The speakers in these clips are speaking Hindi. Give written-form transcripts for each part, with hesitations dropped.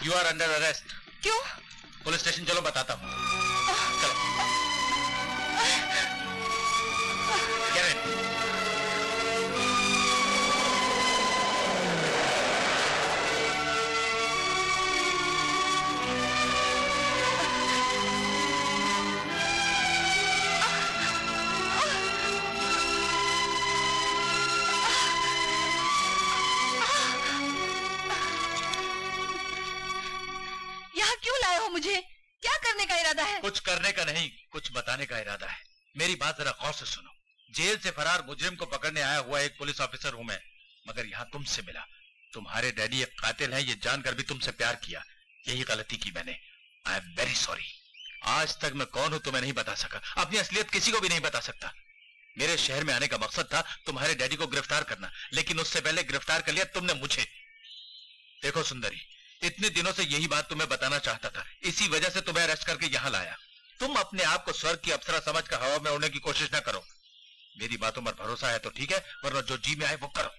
You are under arrest. क्यों? पुलिस स्टेशन चलो, बताता हूँ। चलो। मुझे क्या करने का इरादा है? कुछ करने का नहीं, कुछ बताने का इरादा है। मेरी बात जरा गौर से सुनो। जेल से फरार मुजरिम को पकड़ने आया हुआ एक पुलिस ऑफिसर हूं मैं, मगर यहाँ तुमसे मिला। तुम्हारे डैडी एक कातिल है, ये जानकर भी तुमसे प्यार किया। यही गलती की मैंने। I am very sorry. आज तक मैं कौन हूं तुम्हें नहीं बता सका, अपनी असलियत किसी को भी नहीं बता सकता। मेरे शहर में आने का मकसद था तुम्हारे डैडी को गिरफ्तार करना, लेकिन उससे पहले गिरफ्तार कर लिया तुमने मुझे। देखो सुंदरी, इतने दिनों से यही बात तुम्हें बताना चाहता था, इसी वजह से तुम्हें अरेस्ट करके यहाँ लाया। तुम अपने आप को स्वर्ग की अप्सरा समझकर हवा में उड़ने की कोशिश ना करो। मेरी बातों पर भरोसा है तो ठीक है, वरना जो जी में आए वो करो।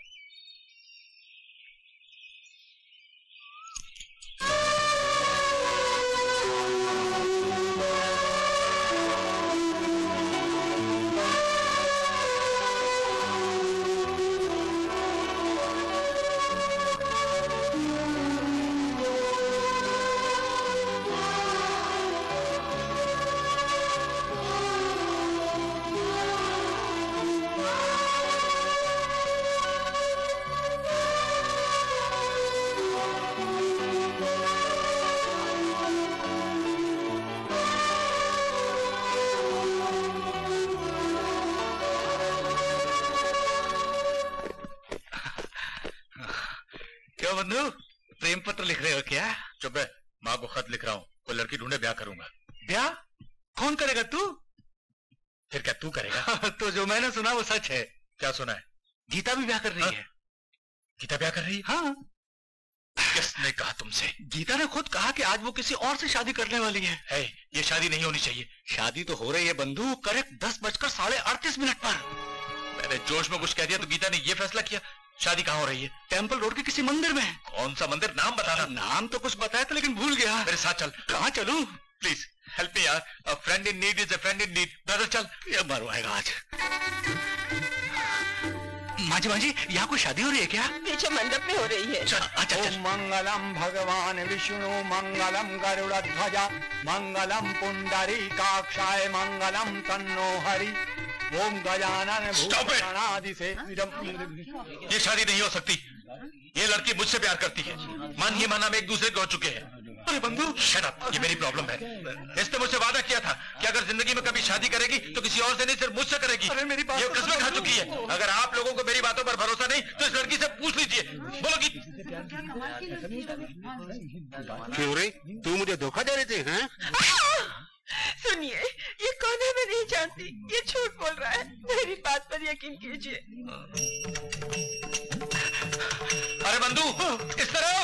प्रेम पत्र लिख रहे हो क्या? चुप है, माँ को खत लिख रहा हूँ। कोई लड़की ढूंढे, ब्याह करूंगा। ब्याह कौन करेगा? तू? फिर क्या तू करेगा? तो जो मैंने सुना वो सच है। क्या सुना है? गीता भी ब्याह कर रही है। गीता ब्याह कर रही है? हाँ। किसने कहा तुमसे? गीता ने खुद कहा कि आज वो किसी और से शादी करने वाली है। ये शादी नहीं होनी चाहिए। शादी तो हो रही है बंधु, करेक्ट 10:38 पर। मैंने जोश में कुछ कह दिया तो गीता ने ये फैसला किया। शादी कहाँ हो रही है? टेम्पल रोड के किसी मंदिर में। कौन सा मंदिर? नाम बताना। नाम तो कुछ बताया था लेकिन भूल गया। मेरे साथ चल। कहाँ चलूं? प्लीज हेल्प मी यार। अ friend in need is a friend in need. Brother चल। ये मरवाएगा आज। माजी यहाँ कोई शादी हो रही है क्या? पीछे मंडप में हो रही है। चल, अच्छा चल। मंगलम भगवान विष्णु मंगलम गरुड़ध्वज मंगलम पुंडरीकाक्षाय मंगलम तन्नो हरि ओम गजानन भूषणादि से। ये शादी नहीं हो सकती। ये लड़की मुझसे प्यार करती है। मन ही मन हम एक दूसरे को हो चुके हैं। अरे बंधु शट अप, ये मेरी प्रॉब्लम है। इसने मुझसे वादा किया था कि अगर जिंदगी में कभी शादी करेगी तो किसी और से नहीं, सिर्फ मुझसे करेगी। अरे मेरी बात ये कसमें खा चुकी है। अगर आप लोगों को मेरी बातों पर भरोसा नहीं तो इस लड़की से पूछ लीजिए। बोलो कि क्यों रे, तू मुझे धोखा दे रहे थे? हैं? सुनिए, ये कौन है मैं नहीं जानती। ये झूठ बोल रहा है। मेरी बात पर यकीन कीजिए। अरे बंधु, इस तरफ।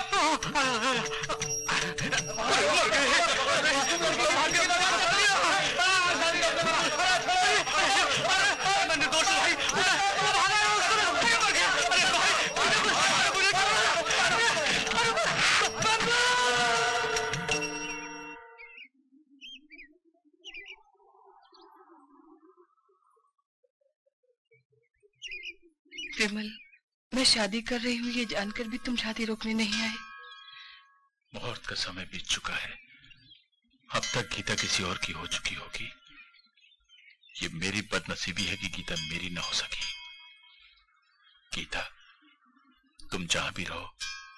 विमल, मैं शादी कर रही हूँ ये जानकर भी तुम शादी रोकने नहीं आए। मुहूर्त का समय बीत चुका है। अब तक गीता किसी और की हो चुकी होगी। ये मेरी बदनसीबी है कि गीता मेरी ना हो सकी। गीता, तुम जहां भी रहो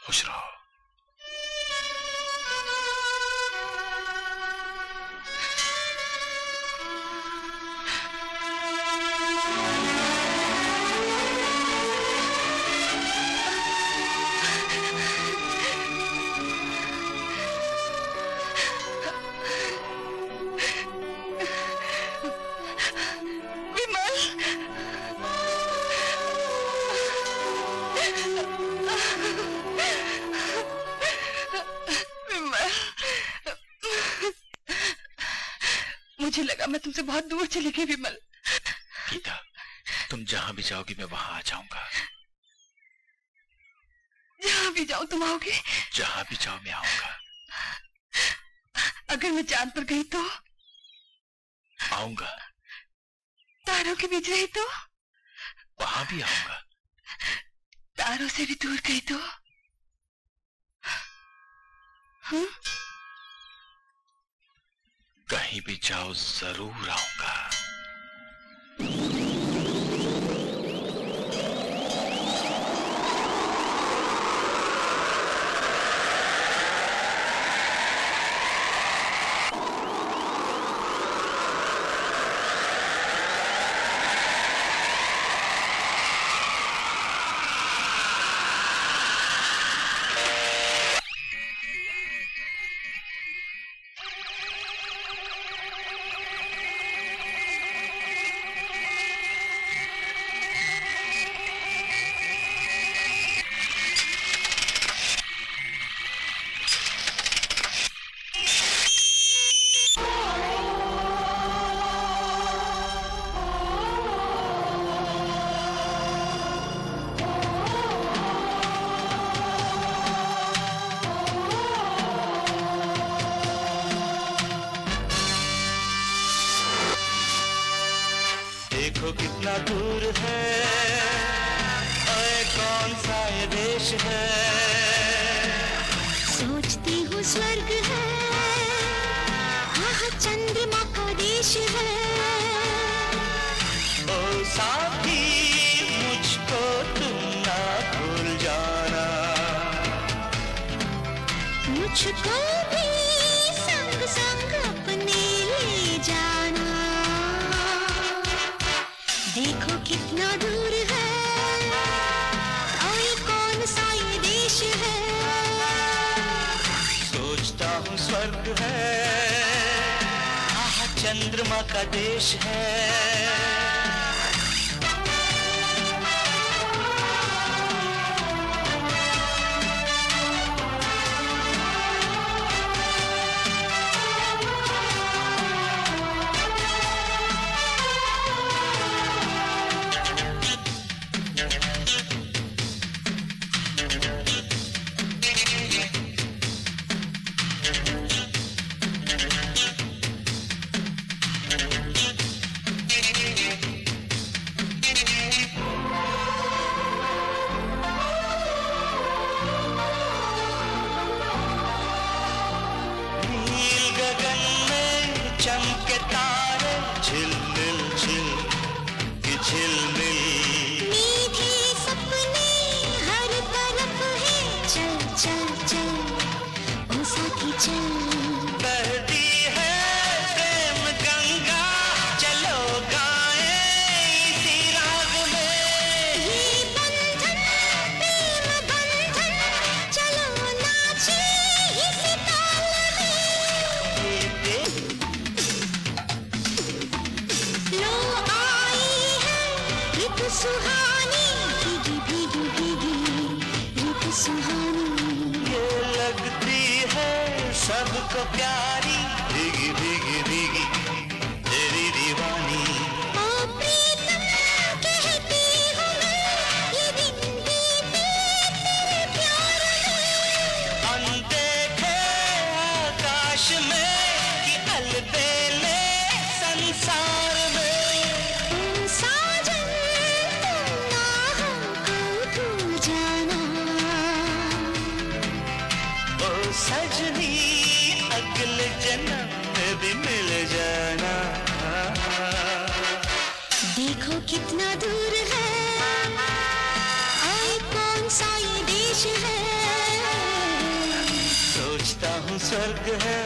खुश रहो। मुझे लगा मैं तुमसे बहुत दूर चली गई विमल। गीता, तुम जहां भी जाओगी मैं वहां आ जाऊंगा। जहां भी जाऊं तुम आओगे? जहां भी जाओ मैं आऊंगा। अगर मैं चांद पर गई तो? आऊंगा। तारों के बीच रही तो? वहां भी आऊंगा। तारों से भी दूर गई तो? हाँ? कहीं भी जाओ जरूर आऊंगा। देखो कितना दूर है, ओए कौन सा ये देश है। सोचती हूँ स्वर्ग है, हाँ चंद्रमा का देश है। ओ साथी मुझको तुम ना भूल जाना, मुझको भी संग संग अपने ले जाना। देखो कितना दूर है, और कौन सा ये देश है। सोचता हूँ स्वर्ग है, आह चंद्रमा का देश है। चमके तारे झिलमिल झिलमिल, मीठे सपने हर तरफ है। चल चल चल ओ साथी चल, बहती है प्रेम गंगा, चलो गाएं इसी राग में। ये बंधन प्रेम बंधन, चलो नाचे इसी ताल में। लो आई है ऋतु सुहानी, भीगी भीगी भीगी ऋतु सुहानी। ये लगती है सबको प्यारी, भीगी भीगी भीगी तेरी दीवानी। ओ प्रीतम कहती हूँ मैं, ये दिन बीते तेरे प्यार में। अनदेखे आकाश में कि अलबेले संसार में। ओ साजन तुम ना हमको भूल जाना, ओ सजनी अगले जन्म में भी मिल जाना। देखो कितना दूर है, और कौन सा ये देश है। सोचता हूँ स्वर्ग है,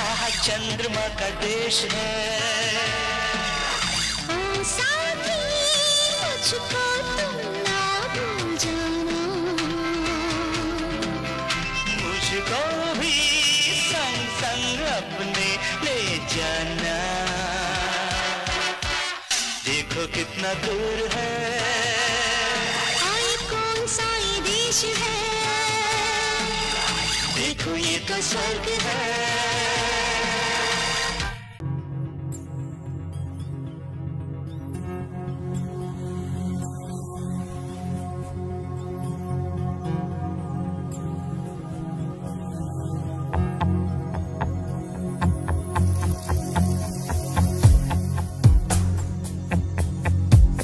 आह चंद्रमा का देश है। ओ साथी मुझको तुम ना भूल जाना, मुझको भी संग संग अपने ले जाना। देखो कितना दूर है, और कौन सा ये देश है। देखो ये तो स्वर्ग है।